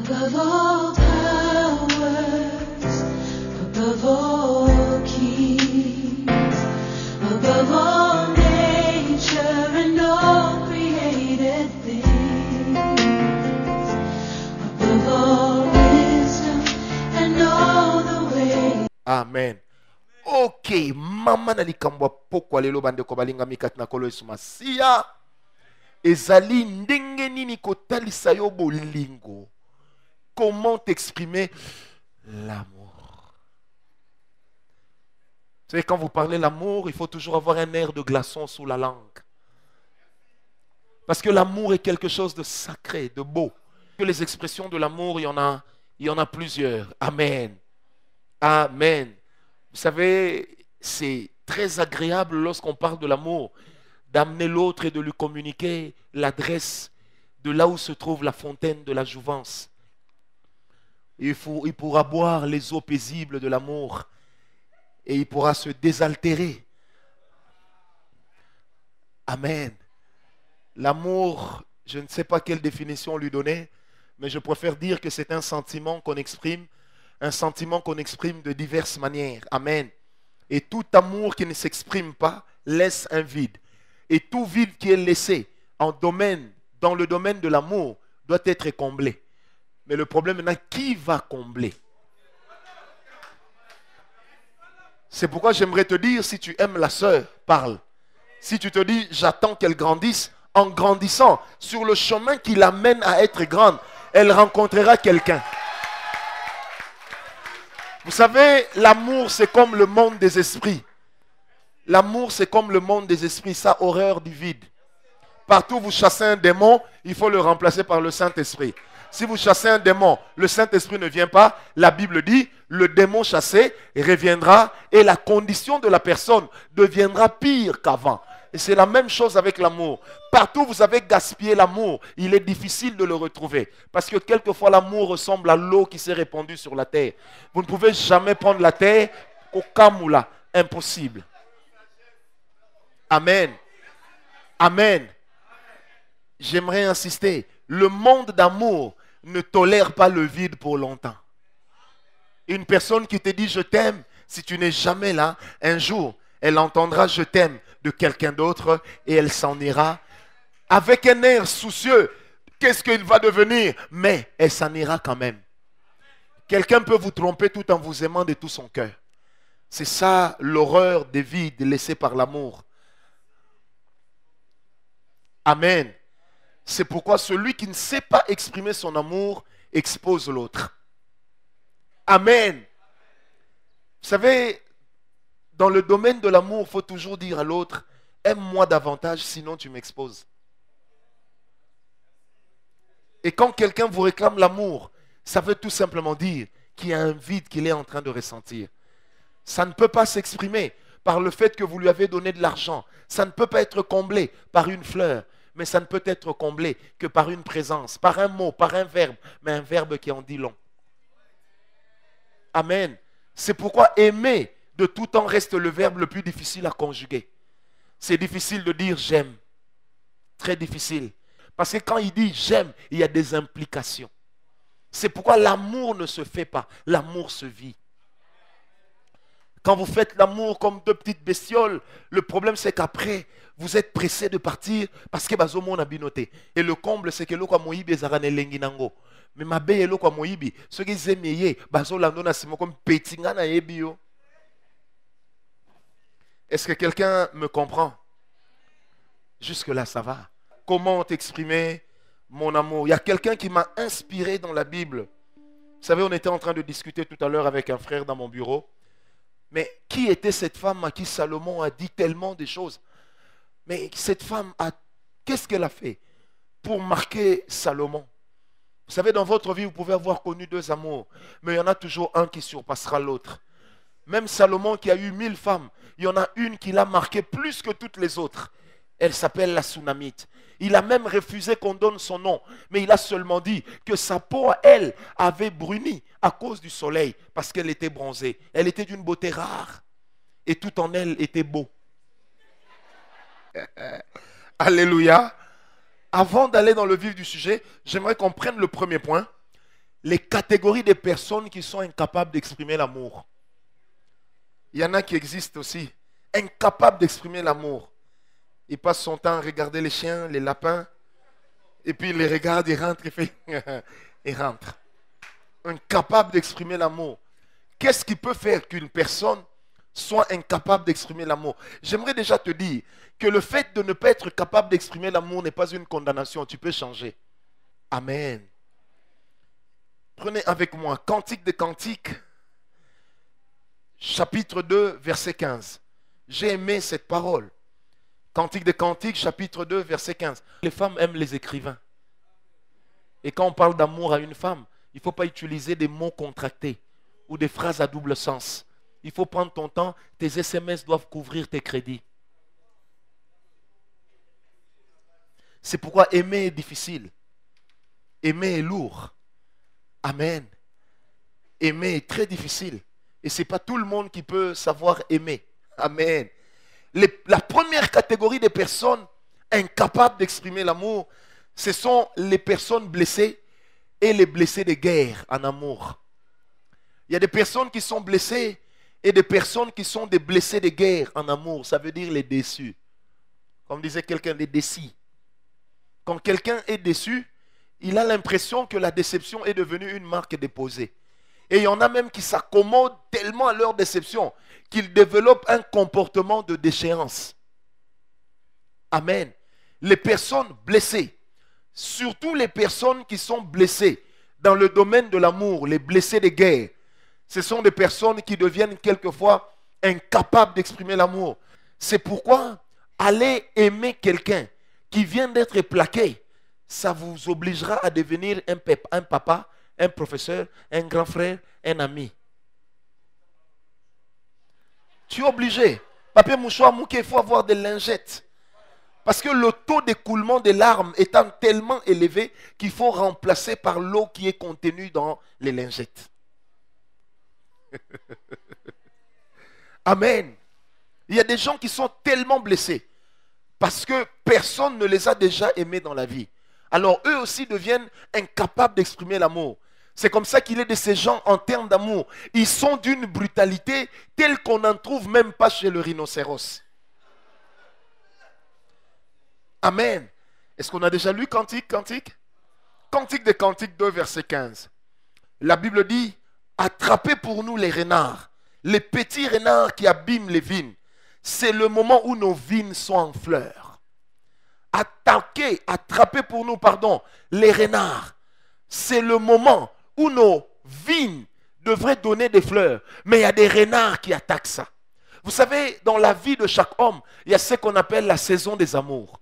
above all powers, above all kings, above all nature and all created things, above all wisdom and all the ways. Amen. Ok, mama na likambo pokwa lelo bandeko balinga mikati na kolo Yesu Masiya. Ezali ndenge nini kotalisa yo bolingo. Comment t'exprimer l'amour? Vous savez, quand vous parlez l'amour, il faut toujours avoir un air de glaçon sous la langue. Parce que l'amour est quelque chose de sacré, de beau. Que les expressions de l'amour, il y en a plusieurs. Amen. Amen. Vous savez, c'est très agréable lorsqu'on parle de l'amour, d'amener l'autre et de lui communiquer l'adresse de là où se trouve la fontaine de la jouvence. Il pourra boire les eaux paisibles de l'amour et il pourra se désaltérer. Amen. L'amour, je ne sais pas quelle définition lui donner, mais je préfère dire que c'est un sentiment qu'on exprime de diverses manières. Amen. Et tout amour qui ne s'exprime pas laisse un vide. Et tout vide qui est laissé dans le domaine de l'amour doit être comblé. Mais le problème maintenant, qui va combler? C'est pourquoi j'aimerais te dire, si tu aimes la sœur, parle. Si tu te dis, j'attends qu'elle grandisse, en grandissant sur le chemin qui l'amène à être grande, elle rencontrera quelqu'un. Vous savez, l'amour, c'est comme le monde des esprits. L'amour, c'est comme le monde des esprits, ça, horreur du vide. Partout où vous chassez un démon, il faut le remplacer par le Saint-Esprit. Si vous chassez un démon, le Saint-Esprit ne vient pas, la Bible dit, le démon chassé reviendra et la condition de la personne deviendra pire qu'avant. Et c'est la même chose avec l'amour. Partout où vous avez gaspillé l'amour, il est difficile de le retrouver. Parce que quelquefois l'amour ressemble à l'eau qui s'est répandue sur la terre. Vous ne pouvez jamais prendre la terre au camoula. Impossible. Amen. Amen. J'aimerais insister. Le monde d'amour ne tolère pas le vide pour longtemps. Une personne qui te dit je t'aime, si tu n'es jamais là, un jour, elle entendra je t'aime de quelqu'un d'autre et elle s'en ira avec un air soucieux. Qu'est-ce qu'il va devenir? Mais elle s'en ira quand même. Quelqu'un peut vous tromper tout en vous aimant de tout son cœur. C'est ça l'horreur des vides laissés par l'amour. Amen. C'est pourquoi celui qui ne sait pas exprimer son amour expose l'autre. Amen. Vous savez, dans le domaine de l'amour, il faut toujours dire à l'autre, aime-moi davantage, sinon tu m'exposes. Et quand quelqu'un vous réclame l'amour, ça veut tout simplement dire qu'il y a un vide qu'il est en train de ressentir. Ça ne peut pas s'exprimer par le fait que vous lui avez donné de l'argent. Ça ne peut pas être comblé par une fleur. Mais ça ne peut être comblé que par une présence, par un mot, par un verbe. Mais un verbe qui en dit long. Amen. C'est pourquoi aimer de tout temps reste le verbe le plus difficile à conjuguer. C'est difficile de dire j'aime. Très difficile. Parce que quand il dit j'aime, il y a des implications. C'est pourquoi l'amour ne se fait pas. L'amour se vit. Quand vous faites l'amour comme deux petites bestioles, le problème c'est qu'après, vous êtes pressé de partir parce que bazomo na binoté. Et le comble c'est que l'oko moyibi ezarane lenginango. Mais ma belle l'oko moyibi, ceux qui aiment bazolando na simo comme petinga na yebio. Est-ce que quelqu'un me comprend? Jusque-là, ça va. Comment t'exprimer mon amour? Il y a quelqu'un qui m'a inspiré dans la Bible. Vous savez, on était en train de discuter tout à l'heure avec un frère dans mon bureau. Mais qui était cette femme à qui Salomon a dit tellement de choses? Mais cette femme, qu'est-ce qu'elle a fait pour marquer Salomon? Vous savez, dans votre vie, vous pouvez avoir connu deux amours. Mais il y en a toujours un qui surpassera l'autre. Même Salomon qui a eu 1000 femmes, il y en a une qui l'a marqué plus que toutes les autres. Elle s'appelle la Sunamite. Il a même refusé qu'on donne son nom. Mais il a seulement dit que sa peau, elle, avait bruni à cause du soleil. Parce qu'elle était bronzée. Elle était d'une beauté rare. Et tout en elle était beau. Alléluia. Avant d'aller dans le vif du sujet, j'aimerais qu'on prenne le premier point. les catégories de personnes qui sont incapables d'exprimer l'amour. Il y en a qui existent aussi, incapables d'exprimer l'amour. Il passe son temps à regarder les chiens, les lapins, et puis il les regarde, il rentre, il fait il rentre. Incapable d'exprimer l'amour. Qu'est-ce qui peut faire qu'une personne soit incapable d'exprimer l'amour? J'aimerais déjà te dire que le fait de ne pas être capable d'exprimer l'amour n'est pas une condamnation. Tu peux changer. Amen. Prenez avec moi Cantique des Cantiques, chapitre 2, verset 15. J'ai aimé cette parole. Cantique des Cantiques, chapitre 2, verset 15. Les femmes aiment les écrivains. Et quand on parle d'amour à une femme, il ne faut pas utiliser des mots contractés ou des phrases à double sens. Il faut prendre ton temps. Tes SMS doivent couvrir tes crédits. C'est pourquoi aimer est difficile. Aimer est lourd. Amen. Aimer est très difficile. Et ce n'est pas tout le monde qui peut savoir aimer. Amen. La première catégorie des personnes incapables d'exprimer l'amour, ce sont les personnes blessées et les blessés de guerre en amour. Il y a des personnes qui sont blessées et des personnes qui sont des blessés de guerre en amour. Ça veut dire les déçus. Comme disait quelqu'un, les décis. Quand quelqu'un est déçu, il a l'impression que la déception est devenue une marque déposée. Et il y en a même qui s'accommodent tellement à leur déception qu'ils développent un comportement de déchéance. Amen. Les personnes blessées, surtout les personnes qui sont blessées dans le domaine de l'amour, les blessés de guerre, ce sont des personnes qui deviennent quelquefois incapables d'exprimer l'amour. C'est pourquoi aller aimer quelqu'un qui vient d'être plaqué, ça vous obligera à devenir un papa, un professeur, un grand frère, un ami. Tu es obligé. Papier mouchoir, mouquet, il faut avoir des lingettes. Parce que le taux d'écoulement des larmes étant tellement élevé qu'il faut remplacer par l'eau qui est contenue dans les lingettes. Amen. Il y a des gens qui sont tellement blessés parce que personne ne les a déjà aimés dans la vie. Alors eux aussi deviennent incapables d'exprimer l'amour. C'est comme ça qu'il est de ces gens en termes d'amour. Ils sont d'une brutalité telle qu'on n'en trouve même pas chez le rhinocéros. Amen. Est-ce qu'on a déjà lu Cantique Cantique des Cantiques 2, verset 15. La Bible dit, attrapez pour nous les renards, les petits renards qui abîment les vignes. C'est le moment où nos vignes sont en fleurs. Attrapez pour nous, les renards. C'est le moment où nos vignes devraient donner des fleurs. Mais il y a des renards qui attaquent ça. Vous savez, dans la vie de chaque homme, il y a ce qu'on appelle la saison des amours.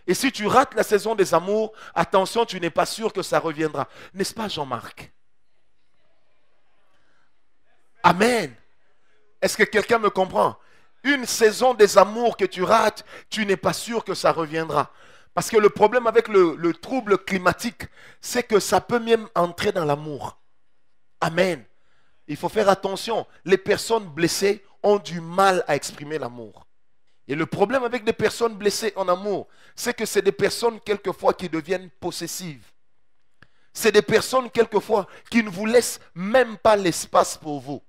Et si tu rates la saison des amours, attention, tu n'es pas sûr que ça reviendra. N'est-ce pas, Jean-Marc? Amen. Est-ce que quelqu'un me comprend? Une saison des amours que tu rates, tu n'es pas sûr que ça reviendra. Parce que le problème avec le trouble climatique, c'est que ça peut même entrer dans l'amour. Amen. Il faut faire attention. Les personnes blessées ont du mal à exprimer l'amour. Et le problème avec des personnes blessées en amour, c'est que c'est des personnes quelquefois qui deviennent possessives. C'est des personnes quelquefois qui ne vous laissent même pas l'espace pour vous.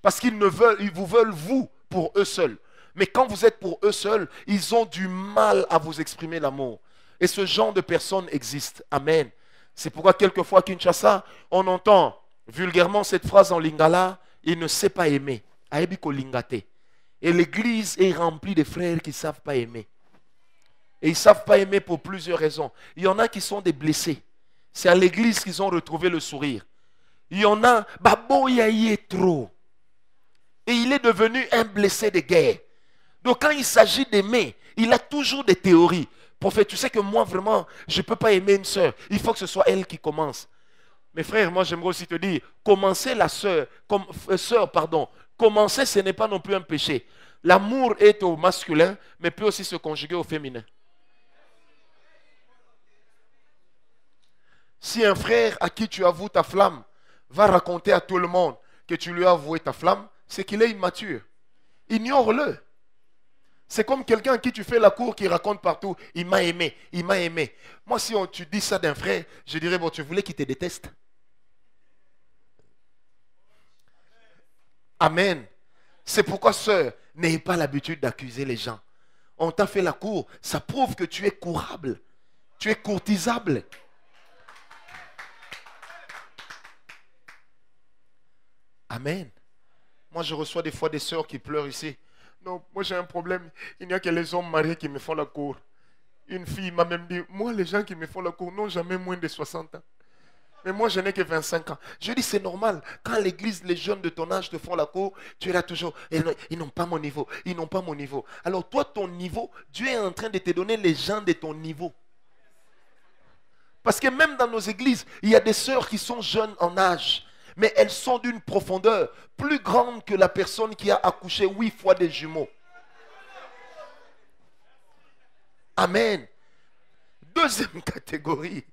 Parce qu'ils vous veulent vous pour eux seuls. Mais quand vous êtes pour eux seuls, ils ont du mal à vous exprimer l'amour. Et ce genre de personnes existe. Amen. C'est pourquoi quelquefois à Kinshasa, on entend vulgairement cette phrase en lingala, il ne sait pas aimer. Aebiko lingate. Et l'église est remplie de frères qui ne savent pas aimer. Et ils ne savent pas aimer pour plusieurs raisons. Il y en a qui sont des blessés. C'est à l'église qu'ils ont retrouvé le sourire. Il y en a, Babo Yahi est trop. Et il est devenu un blessé de guerre. Donc quand il s'agit d'aimer, il a toujours des théories. Prophète, tu sais que moi vraiment, je ne peux pas aimer une sœur. Il faut que ce soit elle qui commence. Mes frères, moi j'aimerais aussi te dire, commencer commencer ce n'est pas non plus un péché. L'amour est au masculin, mais peut aussi se conjuguer au féminin. Si un frère à qui tu avoues ta flamme va raconter à tout le monde que tu lui as avoué ta flamme, c'est qu'il est immature. Ignore-le. C'est comme quelqu'un à qui tu fais la cour qui raconte partout, il m'a aimé, il m'a aimé. Moi, si tu dis ça d'un frère, je dirais, bon, tu voulais qu'il te déteste. Amen. C'est pourquoi, sœur, n'ayez pas l'habitude d'accuser les gens. On t'a fait la cour, ça prouve que tu es courable. Tu es courtisable. Amen. Moi, je reçois des fois des sœurs qui pleurent ici. Non, moi j'ai un problème. Il n'y a que les hommes mariés qui me font la cour. Une fille m'a même dit, moi les gens qui me font la cour n'ont jamais moins de 60 ans. Mais moi je n'ai que 25 ans. Je dis c'est normal. Quand à l'église, les jeunes de ton âge te font la cour, tu es là toujours. Ils n'ont pas mon niveau. Ils n'ont pas mon niveau. Alors toi, ton niveau, Dieu est en train de te donner les gens de ton niveau. Parce que même dans nos églises, il y a des sœurs qui sont jeunes en âge. Mais elles sont d'une profondeur plus grande que la personne qui a accouché 8 fois des jumeaux. Amen. Deuxième catégorie.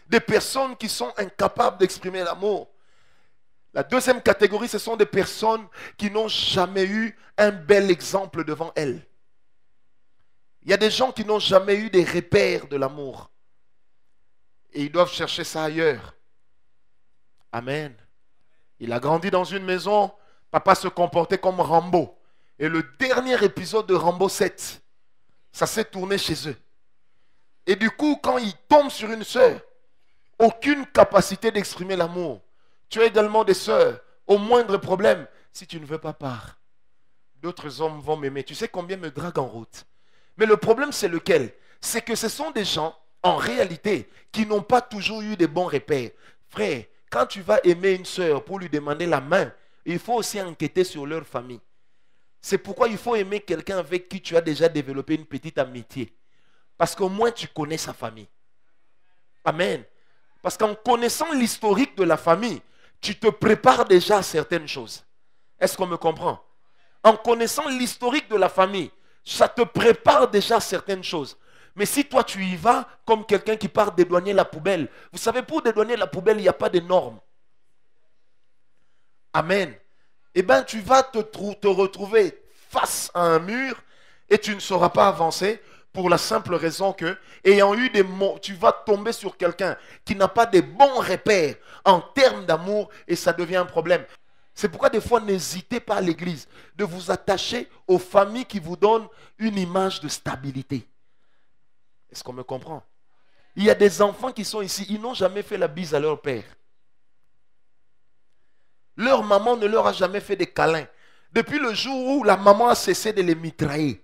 Des personnes qui sont incapables d'exprimer l'amour. La deuxième catégorie, ce sont des personnes qui n'ont jamais eu un bel exemple devant elles. Il y a des gens qui n'ont jamais eu des repères de l'amour. Et ils doivent chercher ça ailleurs. Amen. Il a grandi dans une maison, papa se comportait comme Rambo. Et le dernier épisode de Rambo 7, ça s'est tourné chez eux. Et du coup, quand il tombe sur une sœur, aucune capacité d'exprimer l'amour. Tu as également des sœurs, au moindre problème, si tu ne veux pas part, d'autres hommes vont m'aimer. Tu sais combien me draguent en route. Mais le problème, c'est lequel? C'est que ce sont des gens, en réalité, qui n'ont pas toujours eu des bons repères. Frère, quand tu vas aimer une sœur pour lui demander la main, il faut aussi enquêter sur leur famille. C'est pourquoi il faut aimer quelqu'un avec qui tu as déjà développé une petite amitié. Parce qu'au moins tu connais sa famille. Amen. Parce qu'en connaissant l'historique de la famille, tu te prépares déjà à certaines choses. Est-ce qu'on me comprend? En connaissant l'historique de la famille, ça te prépare déjà à certaines choses. Mais si toi tu y vas comme quelqu'un qui part dédouaner la poubelle, vous savez, pour dédouaner la poubelle, il n'y a pas de normes. Amen. Eh bien, tu vas te retrouver face à un mur et tu ne sauras pas avancer pour la simple raison que, ayant eu des mots, tu vas tomber sur quelqu'un qui n'a pas de bons repères en termes d'amour et ça devient un problème. C'est pourquoi des fois, n'hésitez pas à l'église de vous attacher aux familles qui vous donnent une image de stabilité. Est-ce qu'on me comprend? Il y a des enfants qui sont ici, ils n'ont jamais fait la bise à leur père. Leur maman ne leur a jamais fait des câlins. Depuis le jour où la maman a cessé de les mitrailler,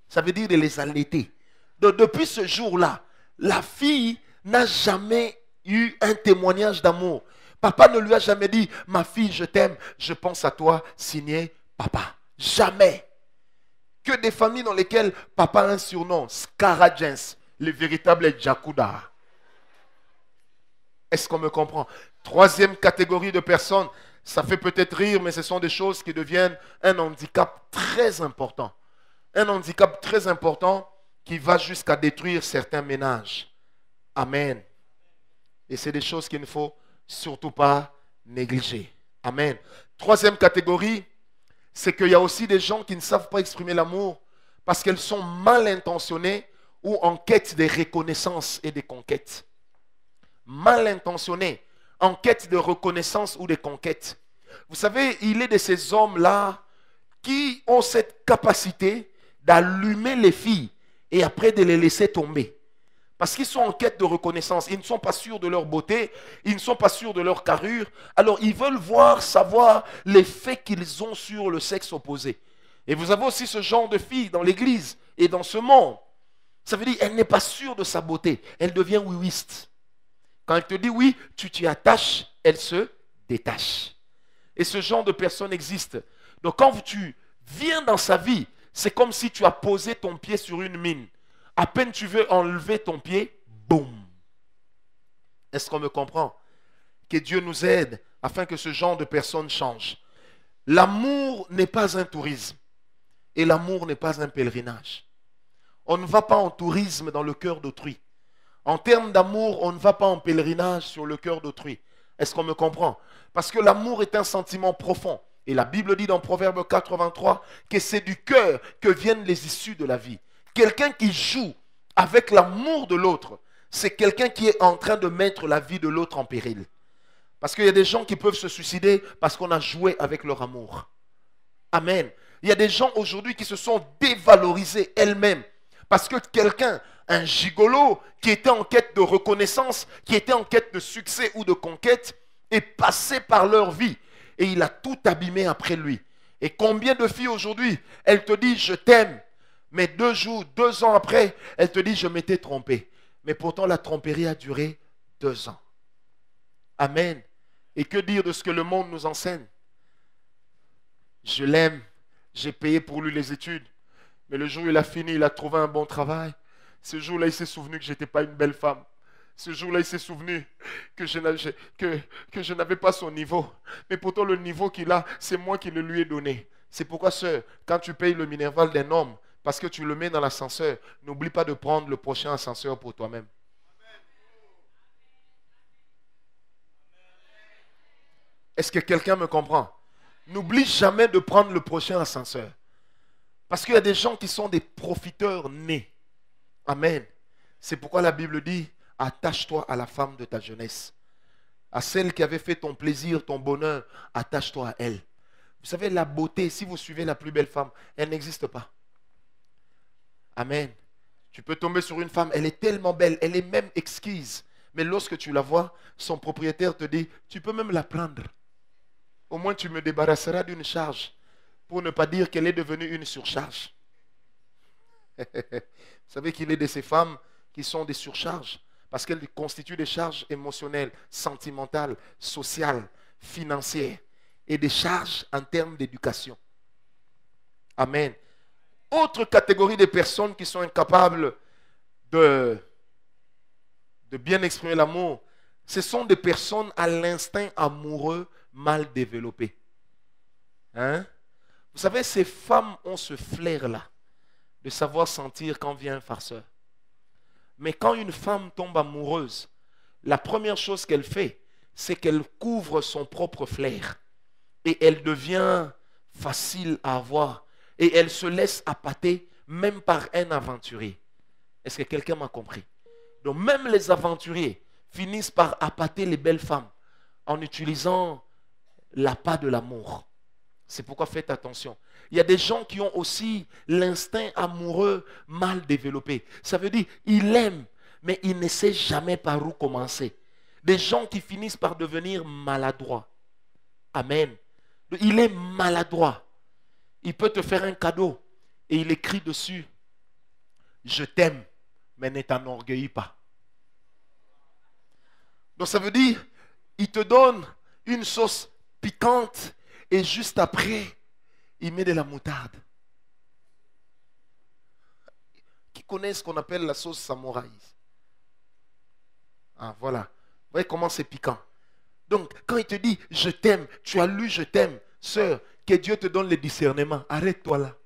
ça veut dire de les allaiter. Donc, depuis ce jour-là, la fille n'a jamais eu un témoignage d'amour. Papa ne lui a jamais dit, ma fille, je t'aime, je pense à toi, signé papa. Jamais. Que des familles dans lesquelles papa a un surnom, Scarajens, le véritable Djakuda. Est-ce qu'on me comprend? Troisième catégorie de personnes, ça fait peut-être rire, mais ce sont des choses qui deviennent un handicap très important. Un handicap très important qui va jusqu'à détruire certains ménages. Amen. Et c'est des choses qu'il ne faut surtout pas négliger. Amen. Troisième catégorie, c'est qu'il y a aussi des gens qui ne savent pas exprimer l'amour parce qu'elles sont mal intentionnées ou en quête de reconnaissance et de conquête. Mal intentionnées, en quête de reconnaissance ou de conquête. Vous savez, il est de ces hommes-là qui ont cette capacité d'allumer les filles et après de les laisser tomber. Parce qu'ils sont en quête de reconnaissance. Ils ne sont pas sûrs de leur beauté. Ils ne sont pas sûrs de leur carrure. Alors ils veulent savoir l'effet qu'ils ont sur le sexe opposé. Et vous avez aussi ce genre de filles dans l'église et dans ce monde. Ça veut dire qu'elle n'est pas sûre de sa beauté. Elle devient oui-wiste. Quand elle te dit oui, tu t'y attaches, elle se détache. Et ce genre de personnes existe. Donc quand tu viens dans sa vie, c'est comme si tu as posé ton pied sur une mine. À peine tu veux enlever ton pied, boum. Est-ce qu'on me comprend? Que Dieu nous aide afin que ce genre de personnes change. L'amour n'est pas un tourisme. Et l'amour n'est pas un pèlerinage. On ne va pas en tourisme dans le cœur d'autrui. En termes d'amour, on ne va pas en pèlerinage sur le cœur d'autrui. Est-ce qu'on me comprend? Parce que l'amour est un sentiment profond. Et la Bible dit dans Proverbe 83 que c'est du cœur que viennent les issues de la vie. Quelqu'un qui joue avec l'amour de l'autre, c'est quelqu'un qui est en train de mettre la vie de l'autre en péril. Parce qu'il y a des gens qui peuvent se suicider parce qu'on a joué avec leur amour. Amen. Il y a des gens aujourd'hui qui se sont dévalorisés elles-mêmes. Parce que quelqu'un, un gigolo, qui était en quête de reconnaissance, qui était en quête de succès ou de conquête, est passé par leur vie. Et il a tout abîmé après lui. Et combien de filles aujourd'hui, elles te disent je t'aime. Mais 2 jours, 2 ans après, elles te disent je m'étais trompé. Mais pourtant la tromperie a duré 2 ans. Amen. Et que dire de ce que le monde nous enseigne? Je l'aime, j'ai payé pour lui les études. Mais le jour où il a fini, il a trouvé un bon travail. Ce jour-là, il s'est souvenu que je n'étais pas une belle femme. Ce jour-là, il s'est souvenu que je n'avais pas son niveau. Mais pourtant, le niveau qu'il a, c'est moi qui le lui ai donné. C'est pourquoi, sœur, quand tu payes le minerval d'un homme, parce que tu le mets dans l'ascenseur, n'oublie pas de prendre le prochain ascenseur pour toi-même. Est-ce que quelqu'un me comprend? N'oublie jamais de prendre le prochain ascenseur. Parce qu'il y a des gens qui sont des profiteurs nés. Amen. C'est pourquoi la Bible dit, attache-toi à la femme de ta jeunesse. À celle qui avait fait ton plaisir, ton bonheur, attache-toi à elle. Vous savez, la beauté, si vous suivez la plus belle femme, elle n'existe pas. Amen. Tu peux tomber sur une femme, elle est tellement belle, elle est même exquise. Mais lorsque tu la vois, son propriétaire te dit, tu peux même la prendre. Au moins tu me débarrasseras d'une charge. Pour ne pas dire qu'elle est devenue une surcharge. Vous savez qu'il est de ces femmes qui sont des surcharges. Parce qu'elles constituent des charges émotionnelles, sentimentales, sociales, financières. Et des charges en termes d'éducation. Amen. Autre catégorie de personnes qui sont incapables de bien exprimer l'amour, ce sont des personnes à l'instinct amoureux mal développé. Hein? Vous savez, ces femmes ont ce flair-là de savoir sentir quand vient un farceur. Mais quand une femme tombe amoureuse, la première chose qu'elle fait, c'est qu'elle couvre son propre flair. Et elle devient facile à avoir. Et elle se laisse appâter même par un aventurier. Est-ce que quelqu'un m'a compris? Donc même les aventuriers finissent par appâter les belles femmes en utilisant l'appât de l'amour. C'est pourquoi faites attention. Il y a des gens qui ont aussi l'instinct amoureux mal développé. Ça veut dire, il aime, mais il ne sait jamais par où commencer. Des gens qui finissent par devenir maladroits. Amen. Il est maladroit. Il peut te faire un cadeau et il écrit dessus, je t'aime, mais ne t'enorgueillis pas. Donc ça veut dire, il te donne une sauce piquante et juste après, il met de la moutarde. Qui connaît ce qu'on appelle la sauce samouraï? Ah voilà. Vous voyez comment c'est piquant. Donc quand il te dit je t'aime, tu as lu je t'aime, sœur, que Dieu te donne le discernement. Arrête-toi là.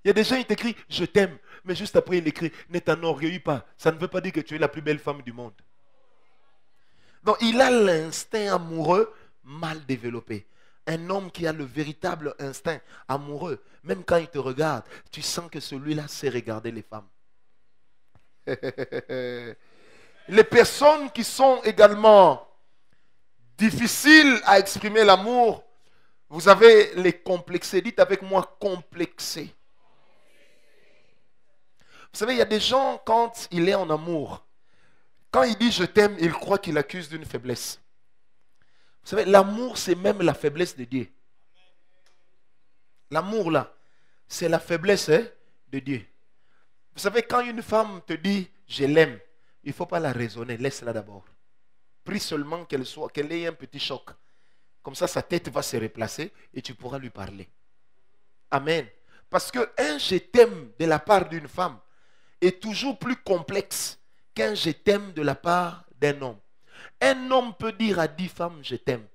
Il y a des gens qui t'écrivent je t'aime, mais juste après il écrit ne t'enorgueillis pas. Ça ne veut pas dire que tu es la plus belle femme du monde. Donc il a l'instinct amoureux mal développé. Un homme qui a le véritable instinct amoureux, même quand il te regarde, tu sens que celui-là sait regarder les femmes. Les personnes qui sont également difficiles à exprimer l'amour, vous avez les complexés. Dites avec moi, complexés. Vous savez, il y a des gens, quand il est en amour, quand il dit je t'aime, il croit qu'il accuse d'une faiblesse. Vous savez, l'amour, c'est même la faiblesse de Dieu. L'amour, là, c'est la faiblesse de Dieu. Vous savez, quand une femme te dit je l'aime, il ne faut pas la raisonner, laisse-la d'abord. Prie seulement qu'elle ait un petit choc. Comme ça, sa tête va se replacer et tu pourras lui parler. Amen. Parce qu'un je t'aime de la part d'une femme est toujours plus complexe qu'un je t'aime de la part d'un homme. Un homme peut dire à 10 femmes je t'aime.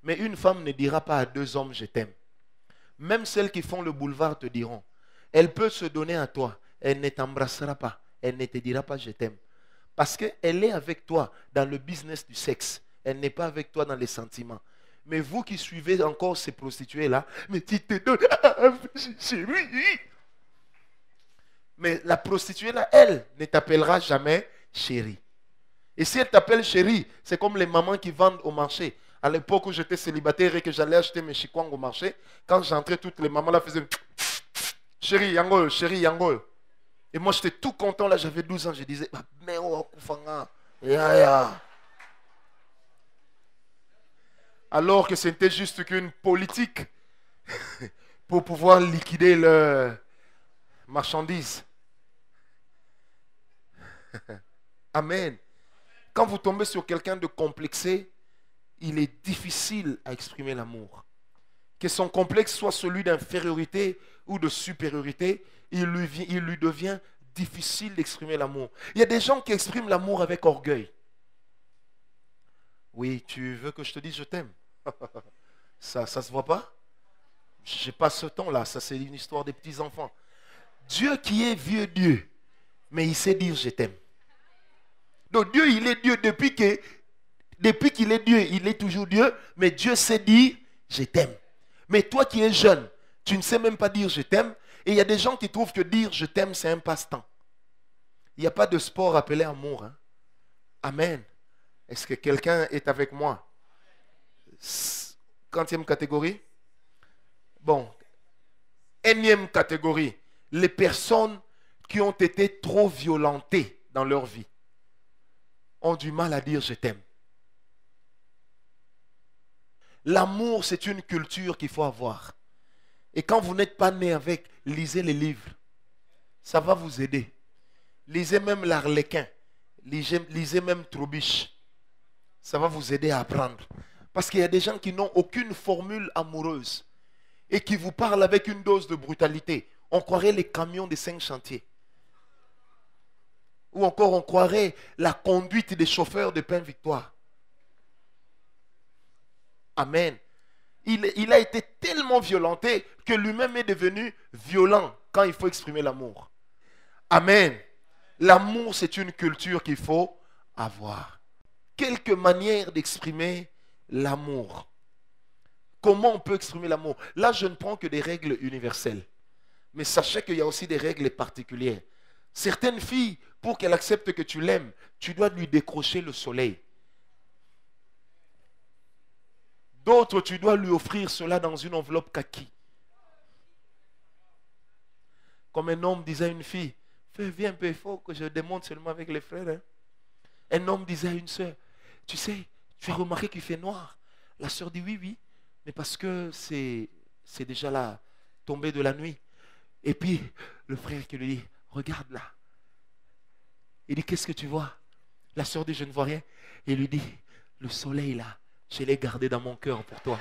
Mais une femme ne dira pas à 2 hommes je t'aime. Même celles qui font le boulevard te diront. Elle peut se donner à toi. Elle ne t'embrassera pas. Elle ne te dira pas je t'aime. Parce qu'elle est avec toi dans le business du sexe. Elle n'est pas avec toi dans les sentiments. Mais vous qui suivez encore ces prostituées-là, mais tu te donnes, chérie. Mais la prostituée-là, elle ne t'appellera jamais chérie. Et si elle t'appelle chérie, c'est comme les mamans qui vendent au marché. À l'époque où j'étais célibataire et que j'allais acheter mes chikwang au marché, quand j'entrais, toutes les mamans là faisaient chérie, yangol, chérie, yangol. Et moi j'étais tout content là, j'avais 12 ans, je disais, mais oh, kufanga, ya ya. Alors que c'était juste qu'une politique pour pouvoir liquider leurs marchandises. Amen. Quand vous tombez sur quelqu'un de complexé, il est difficile à exprimer l'amour. Que son complexe soit celui d'infériorité ou de supériorité, il lui devient difficile d'exprimer l'amour. Il y a des gens qui expriment l'amour avec orgueil. Oui, tu veux que je te dise je t'aime? Ça se voit pas? J'ai pas ce temps-là, ça c'est une histoire des petits-enfants. Dieu qui est vieux Dieu, mais il sait dire je t'aime. Donc Dieu, il est Dieu depuis qu'il est Dieu, il est toujours Dieu, mais Dieu sait dire je t'aime. Mais toi qui es jeune, tu ne sais même pas dire je t'aime, et il y a des gens qui trouvent que dire je t'aime c'est un passe-temps. Il n'y a pas de sport appelé amour. Hein? Amen. Est-ce que quelqu'un est avec moi? 40e catégorie? Bon. 1e catégorie. Les personnes qui ont été trop violentées dans leur vie ont du mal à dire je t'aime. L'amour, c'est une culture qu'il faut avoir. Et quand vous n'êtes pas né avec, lisez les livres. Ça va vous aider. Lisez même l'Arlequin. Lisez même Troubiche. Ça va vous aider à apprendre. Parce qu'il y a des gens qui n'ont aucune formule amoureuse et qui vous parlent avec une dose de brutalité. On croirait les camions des 5 chantiers. Ou encore on croirait la conduite des chauffeurs de Pain Victoire. Amen. Il a été tellement violenté que lui-même est devenu violent quand il faut exprimer l'amour. Amen. L'amour, c'est une culture qu'il faut avoir. Quelques manières d'exprimer l'amour. Comment on peut exprimer l'amour? Là, je ne prends que des règles universelles. Mais sachez qu'il y a aussi des règles particulières. Certaines filles, pour qu'elles acceptent que tu l'aimes, tu dois lui décrocher le soleil. D'autres, tu dois lui offrir cela dans une enveloppe kaki. Comme un homme disait à une fille, viens un peu, il faut que je démonte seulement avec les frères. Hein. Un homme disait à une soeur, tu sais, tu as remarqué qu'il fait noir. La soeur dit oui, oui, mais parce que c'est déjà la tombée de la nuit. Et puis, le frère qui lui dit, regarde là. Il dit, qu'est-ce que tu vois? La soeur dit, je ne vois rien. Et il lui dit, le soleil là, je l'ai gardé dans mon cœur pour toi.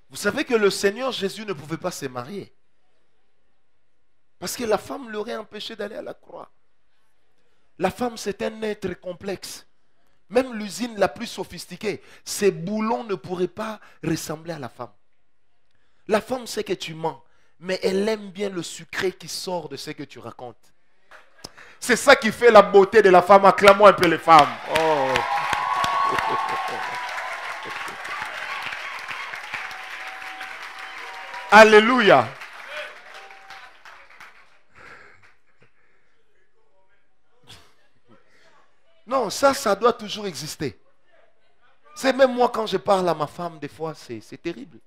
Vous savez que le Seigneur Jésus ne pouvait pas se marier. Parce que la femme l'aurait empêché d'aller à la croix. La femme, c'est un être complexe. Même l'usine la plus sophistiquée, ses boulons ne pourraient pas ressembler à la femme. La femme sait que tu mens, mais elle aime bien le sucré qui sort de ce que tu racontes. C'est ça qui fait la beauté de la femme. Acclamons un peu les femmes. Oh. Alléluia. Non, ça doit toujours exister. C'est même moi quand je parle à ma femme, des fois, c'est terrible.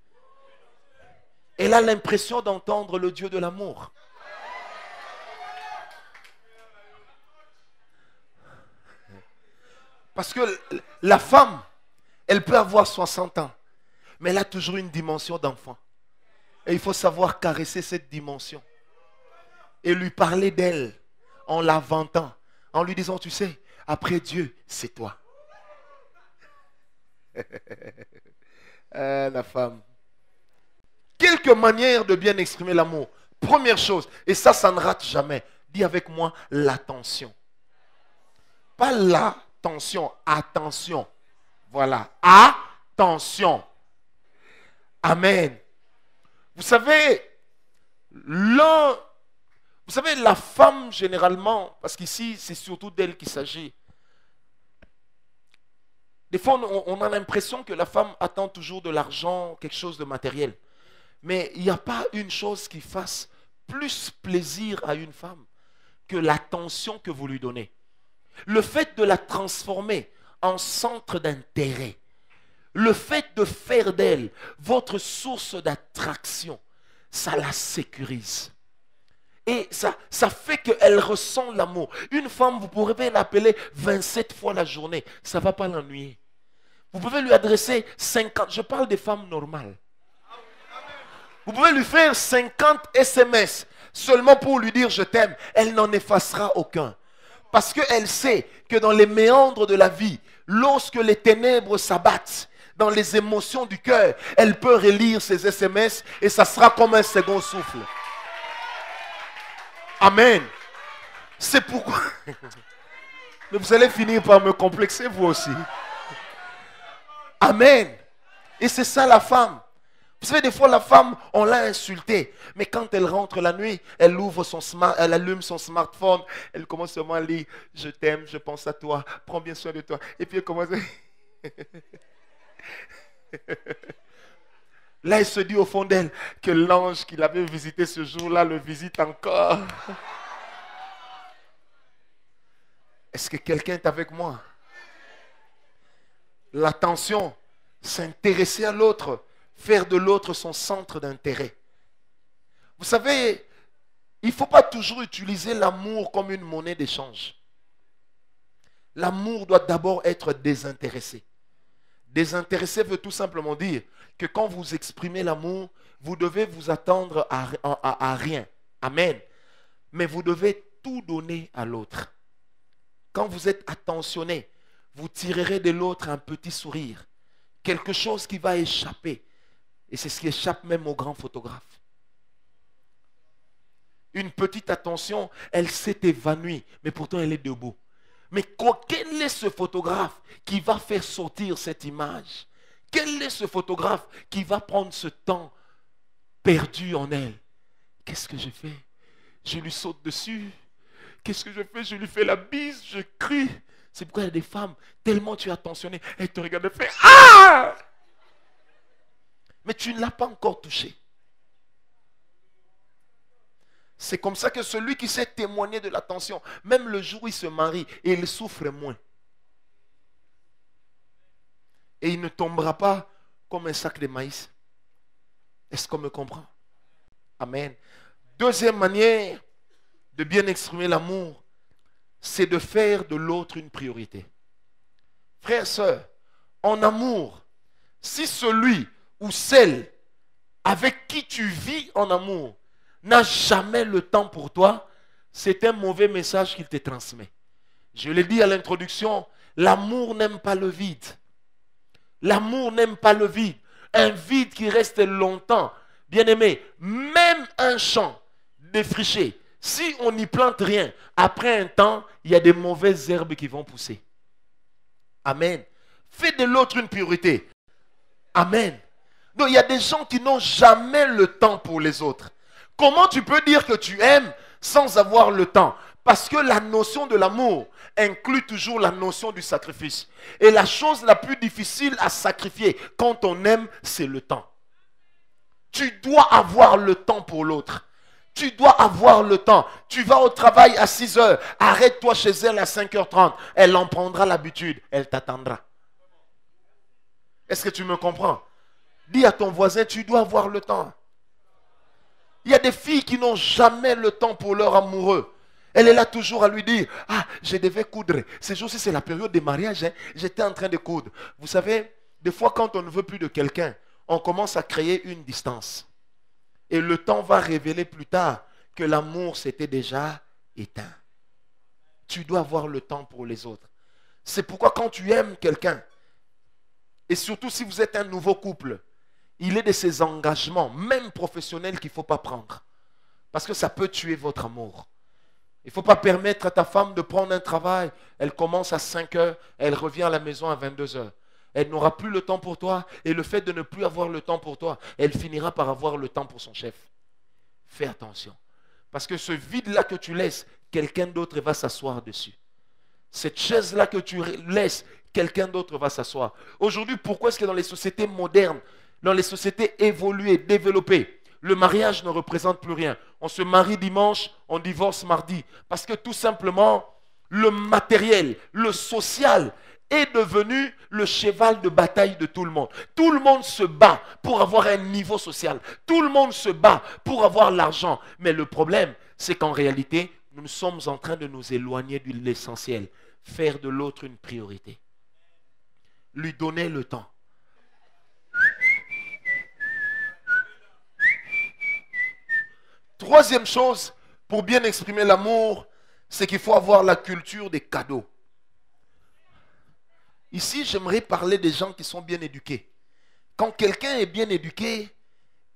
Elle a l'impression d'entendre le Dieu de l'amour. Parce que la femme, elle peut avoir 60 ans, mais elle a toujours une dimension d'enfant. Et il faut savoir caresser cette dimension. Et lui parler d'elle en la vantant, en lui disant, tu sais, après Dieu, c'est toi. La femme. Quelques manières de bien exprimer l'amour. Première chose, et ça ne rate jamais. Dis avec moi, l'attention. Pas l'attention, attention. Voilà, attention. Amen. Vous savez, Vous savez, la femme, généralement, parce qu'ici, c'est surtout d'elle qu'il s'agit. Des fois, on a l'impression que la femme attend toujours de l'argent, quelque chose de matériel. Mais il n'y a pas une chose qui fasse plus plaisir à une femme que l'attention que vous lui donnez. Le fait de la transformer en centre d'intérêt, le fait de faire d'elle votre source d'attraction, ça la sécurise. Et ça fait qu'elle ressent l'amour. Une femme, vous pourrez l'appeler 27 fois la journée, ça ne va pas l'ennuyer. Vous pouvez lui adresser 50, je parle des femmes normales. Vous pouvez lui faire 50 SMS seulement pour lui dire je t'aime. Elle n'en effacera aucun. Parce qu'elle sait que dans les méandres de la vie, lorsque les ténèbres s'abattent dans les émotions du cœur, elle peut relire ses SMS et ça sera comme un second souffle. Amen. C'est pourquoi... Mais vous allez finir par me complexer vous aussi. Amen. Et c'est ça la femme. Vous savez, des fois, la femme, on l'a insultée. Mais quand elle rentre la nuit, elle ouvre elle allume son smartphone. Elle commence seulement à lire. Je t'aime, je pense à toi. Prends bien soin de toi. Et puis elle commence à... Là, elle se dit au fond d'elle que l'ange qui l'avait visité ce jour-là le visite encore. Est-ce que quelqu'un est avec moi? L'attention, s'intéresser à l'autre, faire de l'autre son centre d'intérêt. Vous savez, il ne faut pas toujours utiliser l'amour comme une monnaie d'échange. L'amour doit d'abord être désintéressé. Désintéressé veut tout simplement dire que quand vous exprimez l'amour, vous devez vous attendre à rien. Amen. Mais vous devez tout donner à l'autre. Quand vous êtes attentionné, vous tirerez de l'autre un petit sourire. Quelque chose qui va échapper. Et c'est ce qui échappe même aux grands photographes. Une petite attention, elle s'est évanouie, mais pourtant elle est debout. Mais quel est ce photographe qui va faire sortir cette image? Quel est ce photographe qui va prendre ce temps perdu en elle? Qu'est-ce que je fais? Je lui saute dessus. Qu'est-ce que je fais? Je lui fais la bise, je crie. C'est pourquoi il y a des femmes, tellement tu es attentionné, elles te regardent et font « Ah !» Mais tu ne l'as pas encore touché. C'est comme ça que celui qui sait témoigner de l'attention, même le jour où il se marie, il souffre moins. Et il ne tombera pas comme un sac de maïs. Est-ce qu'on me comprend? Amen. Deuxième manière de bien exprimer l'amour, c'est de faire de l'autre une priorité. Frères, sœurs, en amour, si celui ou celle avec qui tu vis en amour n'a jamais le temps pour toi, c'est un mauvais message qu'il te transmet. Je l'ai dit à l'introduction, l'amour n'aime pas le vide. L'amour n'aime pas le vide. Un vide qui reste longtemps. Bien aimé, même un champ défriché, si on n'y plante rien, après un temps, il y a des mauvaises herbes qui vont pousser. Amen. Fais de l'autre une priorité. Amen. Donc il y a des gens qui n'ont jamais le temps pour les autres. Comment tu peux dire que tu aimes sans avoir le temps? Parce que la notion de l'amour inclut toujours la notion du sacrifice. Et la chose la plus difficile à sacrifier quand on aime, c'est le temps. Tu dois avoir le temps pour l'autre. Tu dois avoir le temps. Tu vas au travail à 6 heures. Arrête-toi chez elle à 5h30. Elle en prendra l'habitude. Elle t'attendra. Est-ce que tu me comprends? Dis à ton voisin, tu dois avoir le temps. Il y a des filles qui n'ont jamais le temps pour leur amoureux. Elle est là toujours à lui dire, ah, je devais coudre. Ces jours-ci, c'est la période des mariages. J'étais en train de coudre. Vous savez, des fois, quand on ne veut plus de quelqu'un, on commence à créer une distance. Et le temps va révéler plus tard que l'amour s'était déjà éteint. Tu dois avoir le temps pour les autres. C'est pourquoi quand tu aimes quelqu'un, et surtout si vous êtes un nouveau couple, il est de ces engagements, même professionnels, qu'il ne faut pas prendre. Parce que ça peut tuer votre amour. Il ne faut pas permettre à ta femme de prendre un travail. Elle commence à 5 heures, elle revient à la maison à 22 heures. Elle n'aura plus le temps pour toi. Et le fait de ne plus avoir le temps pour toi, elle finira par avoir le temps pour son chef. Fais attention. Parce que ce vide-là que tu laisses, quelqu'un d'autre va s'asseoir dessus. Cette chaise-là que tu laisses, quelqu'un d'autre va s'asseoir. Aujourd'hui, pourquoi est-ce que dans les sociétés modernes, dans les sociétés évoluées, développées, le mariage ne représente plus rien? On se marie dimanche, on divorce mardi. Parce que tout simplement, le matériel, le social est devenu le cheval de bataille de tout le monde. Tout le monde se bat pour avoir un niveau social. Tout le monde se bat pour avoir l'argent. Mais le problème, c'est qu'en réalité, nous sommes en train de nous éloigner de l'essentiel. Faire de l'autre une priorité. Lui donner le temps. Troisième chose, pour bien exprimer l'amour, c'est qu'il faut avoir la culture des cadeaux. Ici, j'aimerais parler des gens qui sont bien éduqués. Quand quelqu'un est bien éduqué,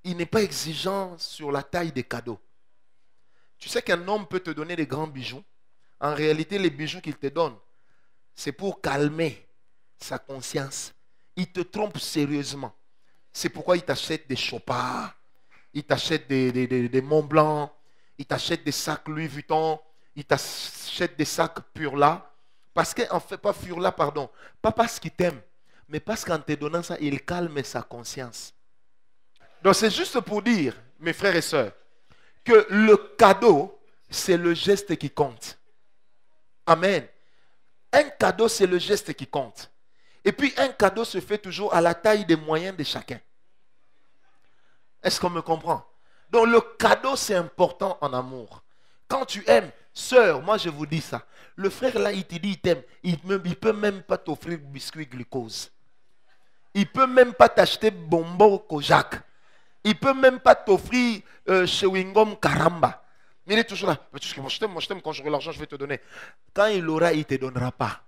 il n'est pas exigeant sur la taille des cadeaux. Tu sais qu'un homme peut te donner des grands bijoux. En réalité, les bijoux qu'il te donne, c'est pour calmer sa conscience. Il te trompe sérieusement. C'est pourquoi il t'achète des Chopard, il t'achète des Mont Blanc, il t'achète des sacs Louis Vuitton, il t'achète des sacs Purla. Parce qu'en fait, pas Furla, pardon. Pas parce qu'il t'aime, mais parce qu'en te donnant ça, il calme sa conscience. Donc c'est juste pour dire, mes frères et sœurs, que le cadeau, c'est le geste qui compte. Amen. Un cadeau, c'est le geste qui compte. Et puis un cadeau se fait toujours à la taille des moyens de chacun. Est-ce qu'on me comprend? Donc le cadeau, c'est important en amour. Quand tu aimes, sœur, moi je vous dis ça. Le frère là, il te dit il t'aime. Il ne peut même pas t'offrir biscuit glucose. Il ne peut même pas t'acheter bonbon Kojak. Il ne peut même pas t'offrir chewing gum Karamba. Mais il est toujours là. Moi je t'aime, quand j'aurai l'argent, je vais te donner. Quand il aura, il ne te donnera pas.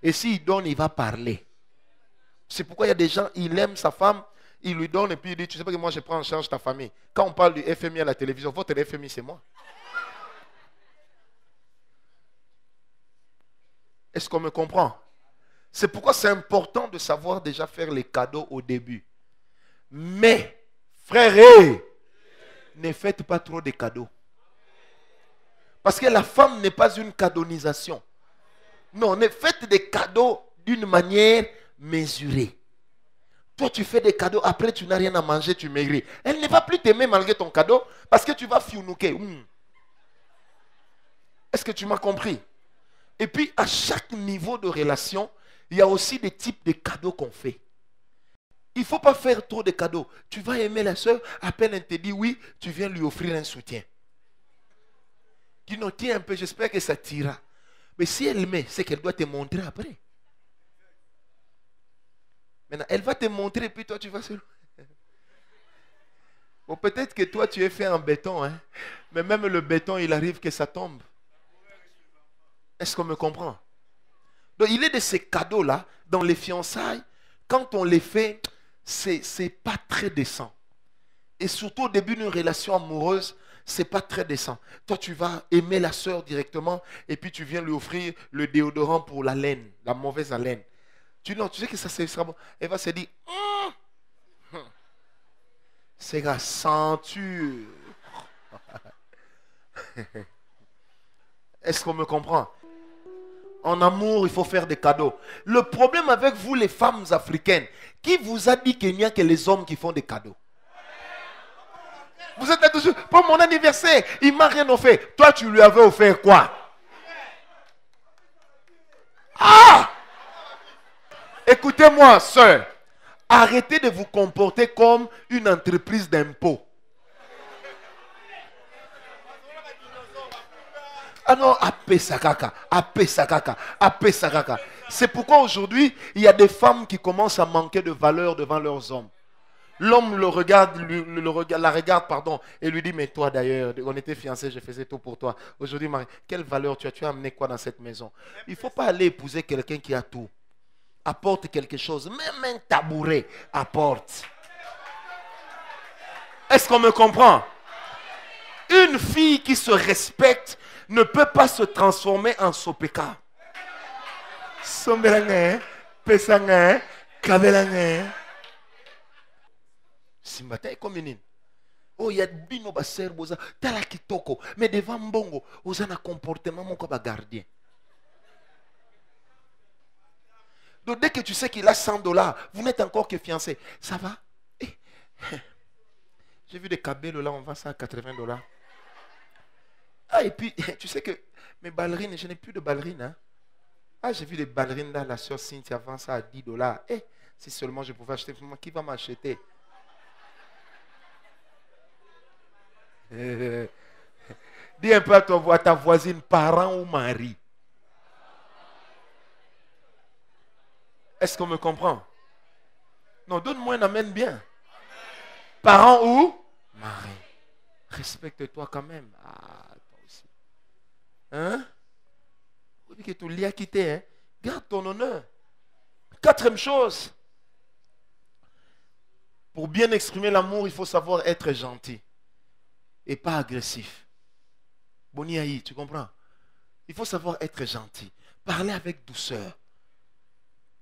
Et s'il donne, il va parler. C'est pourquoi il y a des gens, il aime sa femme, il lui donne et puis il dit, tu sais pas que moi je prends en charge ta famille. Quand on parle du FMI à la télévision, votre FMI c'est moi. Est-ce qu'on me comprend? C'est pourquoi c'est important de savoir déjà faire les cadeaux au début. Mais, frères, ne faites pas trop de cadeaux. Parce que la femme n'est pas une cadeaunisation. Non, ne faites des cadeaux d'une manière mesurée. Toi, tu fais des cadeaux, après tu n'as rien à manger, tu maigris. Elle ne va plus t'aimer malgré ton cadeau parce que tu vas fiounouquer. Est-ce que tu m'as compris? Et puis, à chaque niveau de relation, il y a aussi des types de cadeaux qu'on fait. Il ne faut pas faire trop de cadeaux. Tu vas aimer la soeur, à peine elle te dit oui, tu viens lui offrir un soutien. Dis non, tiens un peu, j'espère que ça t'ira. Mais si elle met, c'est qu'elle doit te montrer après. Maintenant, elle va te montrer, puis toi, tu vas se... Bon, peut-être que toi, tu es fait en béton, hein? Mais même le béton, il arrive que ça tombe. Est-ce qu'on me comprend? Donc, il est de ces cadeaux-là, dans les fiançailles, quand on les fait, c'est pas très décent. Et surtout au début d'une relation amoureuse, c'est pas très décent. Toi, tu vas aimer la sœur directement, et puis tu viens lui offrir le déodorant pour la laine, la mauvaise haleine. Tu sais que ça sera bon. Elle va se dire, c'est la ceinture. Est-ce qu'on me comprend? En amour, il faut faire des cadeaux. Le problème avec vous, les femmes africaines, qui vous a dit qu'il n'y a que les hommes qui font des cadeaux? Vous êtes là toujours, pour mon anniversaire, il ne m'a rien offert. Toi, tu lui avais offert quoi? Ah! Écoutez-moi, sœur. Arrêtez de vous comporter comme une entreprise d'impôt. Ah non, apé sakaka. C'est pourquoi aujourd'hui, il y a des femmes qui commencent à manquer de valeur devant leurs hommes. L'homme la regarde, et lui dit, mais toi d'ailleurs, on était fiancés, je faisais tout pour toi. Aujourd'hui, Marie, quelle valeur tu as? Tu as amené quoi dans cette maison? Il ne faut pas aller épouser quelqu'un qui a tout. Apporte quelque chose, même un tabouret, apporte. Est-ce qu'on me comprend? Une fille qui se respecte ne peut pas se transformer en sopeka. Sombelangé, pesangé, kabelangé. Simbata est comme une. Oh, il y a bino baser boza. Tala kitoko. Mais devant Mbongo, vous avez un comportement mon comme gardien. Donc dès que tu sais qu'il a 100 $, vous n'êtes encore que fiancé. Ça va? J'ai vu des cabellos là, on vend ça à 80 $. Ah, et puis, tu sais que mes ballerines, je n'ai plus de ballerines. Hein? Ah, j'ai vu des ballerines là, la soeur Cynthia vend ça à 10 $. Si seulement je pouvais acheter, qui va m'acheter? Dis un peu à ta voisine, parent ou mari. Est-ce qu'on me comprend? Non, donne-moi un amen bien. Parent ou mari. Respecte-toi quand même. Ah, toi aussi. Hein? Vous dites que tu l'as quitté, hein? Garde ton honneur. Quatrième chose. Pour bien exprimer l'amour, il faut savoir être gentil. Et pas agressif. Boni Aïe, tu comprends? Il faut savoir être gentil. Parler avec douceur.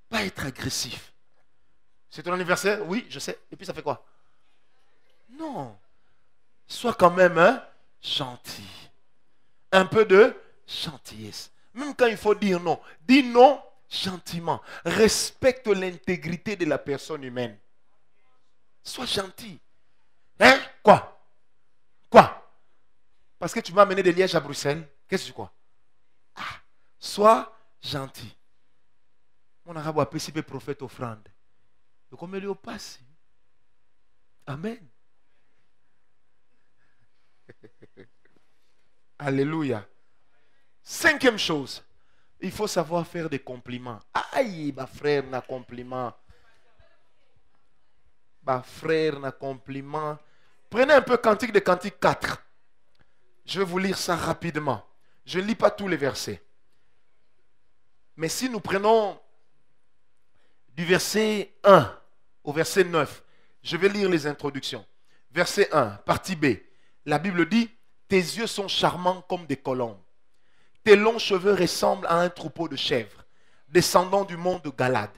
Pas être agressif. C'est ton anniversaire? Oui, je sais. Et puis ça fait quoi? Non. Sois quand même gentil. Un peu de gentillesse. Même quand il faut dire non. Dis non gentiment. Respecte l'intégrité de la personne humaine. Sois gentil. Hein? Quoi? Quoi? Parce que tu m'as amené de Liège à Bruxelles. Qu'est-ce que tu crois? Ah, sois gentil. Mon arabe a pu prophète offrande. Donc on me lui passe. Amen. Alléluia. Cinquième chose, il faut savoir faire des compliments. Aïe, ma frère n'a compliment. Ma frère n'a compliment. Prenez un peu Cantique de Cantique 4. Je vais vous lire ça rapidement. Je ne lis pas tous les versets. Mais si nous prenons du verset 1 au verset 9, je vais lire les introductions. Verset 1, partie B. La Bible dit, tes yeux sont charmants comme des colombes. Tes longs cheveux ressemblent à un troupeau de chèvres, descendant du mont de Galade.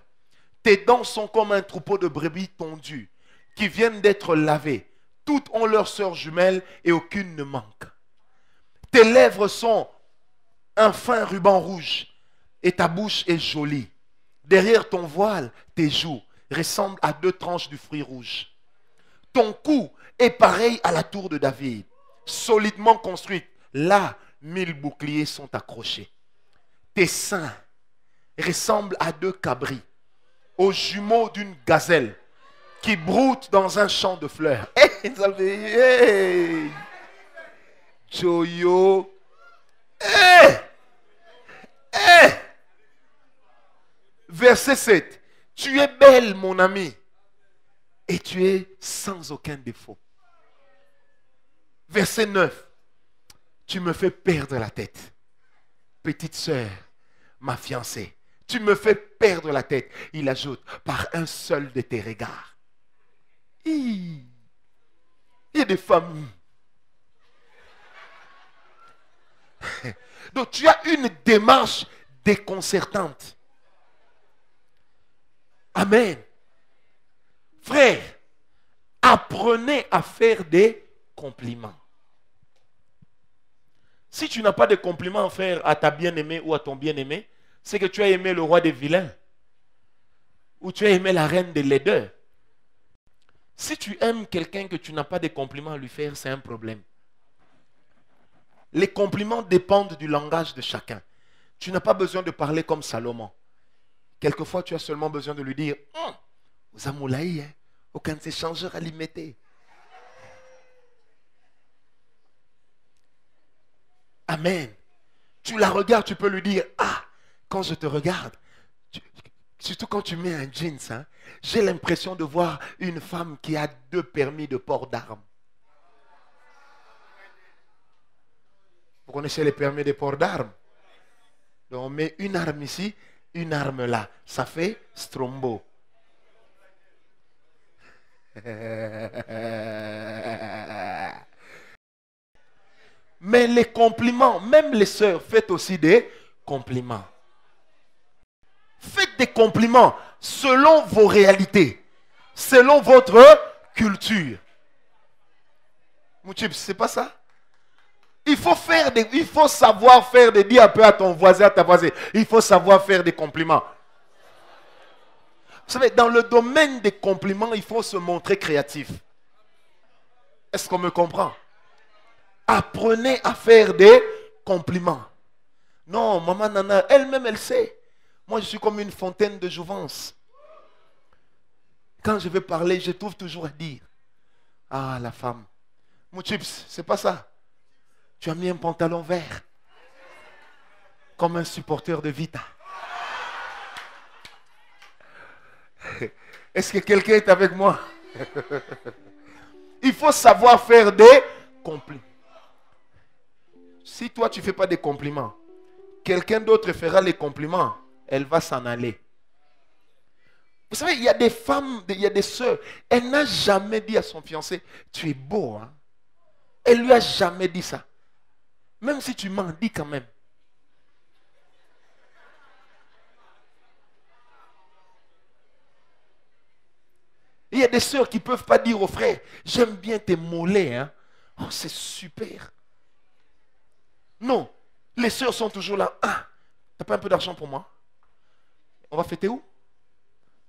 Tes dents sont comme un troupeau de brebis tondues, qui viennent d'être lavées. Toutes ont leur sœur jumelle et aucune ne manque. Tes lèvres sont un fin ruban rouge et ta bouche est jolie. Derrière ton voile, tes joues ressemblent à 2 tranches du fruit rouge. Ton cou est pareil à la tour de David, solidement construite. Là, 1000 boucliers sont accrochés. Tes seins ressemblent à 2 cabris, aux jumeaux d'une gazelle qui broutent dans un champ de fleurs. Hey, Joyo. Hey. Hey. Verset 7. Tu es belle, mon ami, et tu es sans aucun défaut. Verset 9. Tu me fais perdre la tête. Petite sœur, ma fiancée, tu me fais perdre la tête. Il ajoute, par un seul de tes regards. Il y a des femmes. Donc tu as une démarche déconcertante. Amen. Frère, apprenez à faire des compliments. Si tu n'as pas de compliments à faire à ta bien-aimée ou à ton bien-aimé, c'est que tu as aimé le roi des vilains. Ou tu as aimé la reine des laideurs. Si tu aimes quelqu'un que tu n'as pas de compliments à lui faire, c'est un problème. Les compliments dépendent du langage de chacun. Tu n'as pas besoin de parler comme Salomon. Quelquefois, tu as seulement besoin de lui dire « Vous amoulaï, hein? Aucun échangeur à l'imiter. » Amen. Tu la regardes, tu peux lui dire « Ah, quand je te regarde, surtout quand tu mets un jeans, hein, j'ai l'impression de voir une femme qui a 2 permis de port d'armes. » Vous connaissez les permis de port d'armes? Donc on met une arme ici, une arme là. Ça fait strombo. Mais les compliments, même les sœurs, faites aussi des compliments. Faites des compliments selon vos réalités, selon votre culture. Moutchip, c'est pas ça? Il faut savoir faire des dis un peu à ton voisin, à ta voisine. Il faut savoir faire des compliments. Vous savez, dans le domaine des compliments, il faut se montrer créatif. Est-ce qu'on me comprend? Apprenez à faire des compliments. Non, maman Nana, elle-même, elle sait. Moi, je suis comme une fontaine de jouvence. Quand je vais parler, je trouve toujours à dire. Ah, la femme. Mouchips, c'est pas ça. Tu as mis un pantalon vert. Comme un supporter de Vita. Est-ce que quelqu'un est avec moi? Il faut savoir faire des compliments. Si toi, tu ne fais pas des compliments, quelqu'un d'autre fera les compliments. Elle va s'en aller. Vous savez, il y a des femmes, il y a des sœurs. Elle n'a jamais dit à son fiancé, tu es beau. Hein? Elle lui a jamais dit ça. Même si tu m'en dis quand même. Il y a des sœurs qui ne peuvent pas dire aux frères, j'aime bien tes mollets. Hein? Oh, c'est super. Non, les sœurs sont toujours là. Ah, tu n'as pas un peu d'argent pour moi? On va fêter où?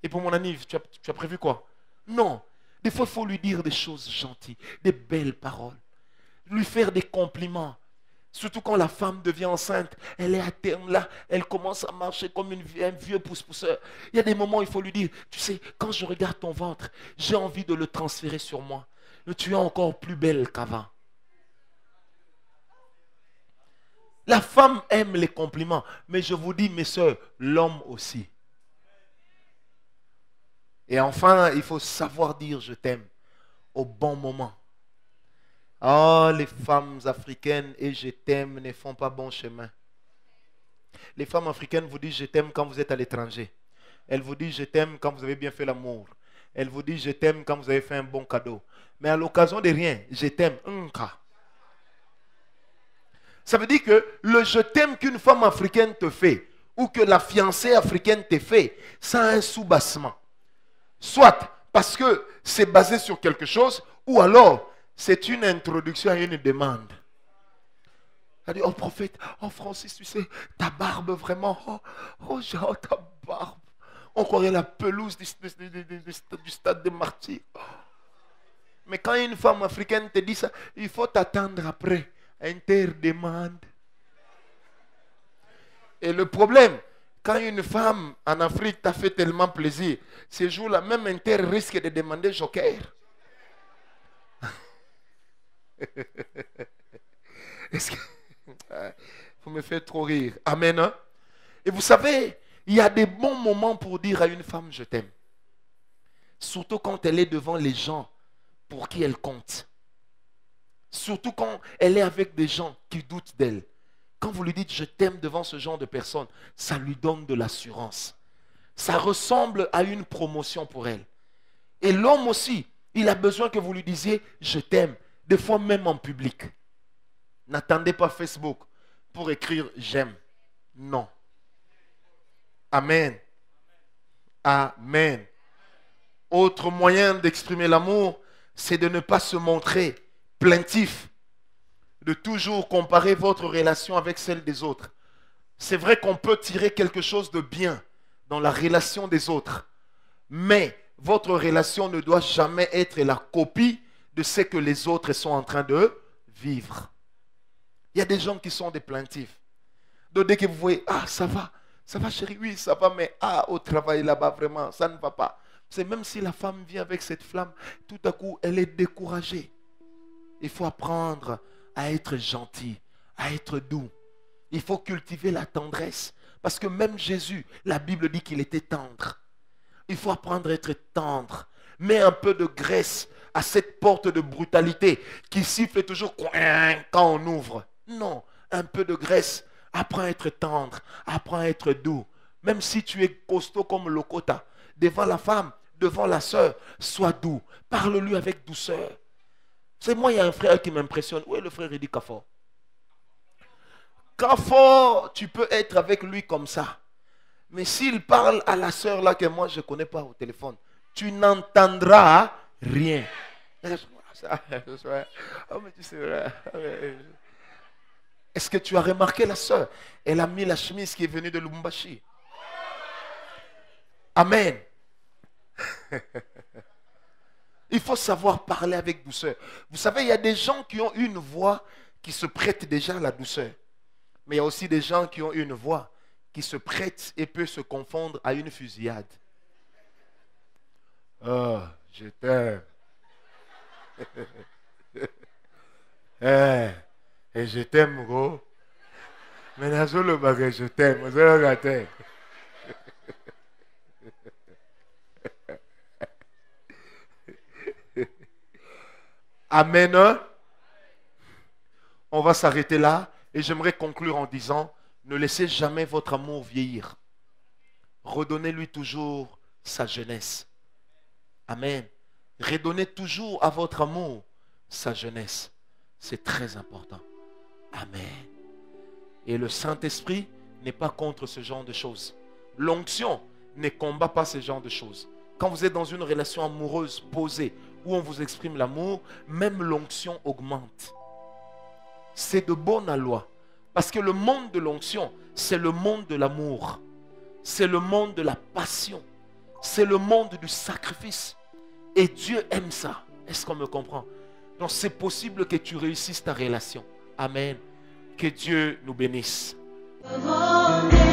Et pour mon anniversaire, tu as prévu quoi? Non. Des fois, il faut lui dire des choses gentilles, des belles paroles. Lui faire des compliments. Surtout quand la femme devient enceinte, elle est à terme là, elle commence à marcher comme un vieux pousse-pousseur. Il y a des moments où il faut lui dire, tu sais, quand je regarde ton ventre, j'ai envie de le transférer sur moi. Tu es encore plus belle qu'avant. La femme aime les compliments, mais je vous dis, mes soeurs, l'homme aussi. Et enfin, il faut savoir dire je t'aime au bon moment. Ah, les femmes africaines et je t'aime ne font pas bon chemin. Les femmes africaines vous disent je t'aime quand vous êtes à l'étranger. Elles vous disent je t'aime quand vous avez bien fait l'amour. Elles vous disent je t'aime quand vous avez fait un bon cadeau. Mais à l'occasion de rien, je t'aime. Ça veut dire que le je t'aime qu'une femme africaine te fait ou que la fiancée africaine te fait, ça a un sous-bassement. Soit parce que c'est basé sur quelque chose, ou alors c'est une introduction à une demande. Elle dit, oh prophète, oh Francis, tu sais, ta barbe vraiment, oh genre ta barbe. On croirait la pelouse du stade des martyrs. Mais quand une femme africaine te dit ça, il faut t'attendre après. Interdemande. Et le problème, quand une femme en Afrique t'a fait tellement plaisir, ces jours-là, même Inter risque de demander joker. Est-ce que... Vous me faites trop rire. Amen. Hein? Et vous savez, il y a des bons moments pour dire à une femme je t'aime. Surtout quand elle est devant les gens pour qui elle compte. Surtout quand elle est avec des gens qui doutent d'elle. Quand vous lui dites je t'aime devant ce genre de personnes, ça lui donne de l'assurance. Ça ressemble à une promotion pour elle. Et l'homme aussi, il a besoin que vous lui disiez je t'aime, des fois même en public. N'attendez pas Facebook pour écrire j'aime. Non. Amen. Amen. Autre moyen d'exprimer l'amour, c'est de ne pas se montrer plaintif, de toujours comparer votre relation avec celle des autres. C'est vrai qu'on peut tirer quelque chose de bien dans la relation des autres, mais votre relation ne doit jamais être la copie de ce que les autres sont en train de vivre. Il y a des gens qui sont des plaintifs. Donc dès que vous voyez, ah ça va chérie, oui ça va, mais ah au travail là-bas vraiment, ça ne va pas. C'est même si la femme vient avec cette flamme, tout à coup elle est découragée. Il faut apprendre à être gentil, à être doux. Il faut cultiver la tendresse. Parce que même Jésus, la Bible dit qu'il était tendre. Il faut apprendre à être tendre. Mets un peu de graisse à cette porte de brutalité qui siffle toujours quand on ouvre. Non, un peu de graisse. Apprends à être tendre, apprends à être doux. Même si tu es costaud comme Lokota, devant la femme, devant la sœur, sois doux. Parle-lui avec douceur. C'est moi, il y a un frère qui m'impressionne. Où est le frère Eddie Kafor? Kafor, tu peux être avec lui comme ça. Mais s'il parle à la sœur là que moi je ne connais pas au téléphone, tu n'entendras rien. Ça, oh, mais tu sais, est-ce que tu as remarqué la sœur? Elle a mis la chemise qui est venue de Lubumbashi. Amen. Il faut savoir parler avec douceur. Vous savez, il y a des gens qui ont une voix qui se prête déjà à la douceur. Mais il y a aussi des gens qui ont une voix qui se prête et peut se confondre à une fusillade. Oh, je t'aime. Et je t'aime, gros. Mais là, le bagage, je t'aime. Amen. On va s'arrêter là et j'aimerais conclure en disant, ne laissez jamais votre amour vieillir. Redonnez-lui toujours sa jeunesse. Amen. Redonnez toujours à votre amour sa jeunesse. C'est très important. Amen. Et le Saint-Esprit n'est pas contre ce genre de choses. L'onction ne combat pas ce genre de choses. Quand vous êtes dans une relation amoureuse posée, où on vous exprime l'amour, même l'onction augmente. C'est de bonne loi. Parce que le monde de l'onction, c'est le monde de l'amour. C'est le monde de la passion. C'est le monde du sacrifice. Et Dieu aime ça. Est-ce qu'on me comprend? Donc c'est possible que tu réussisses ta relation. Amen. Que Dieu nous bénisse. Of all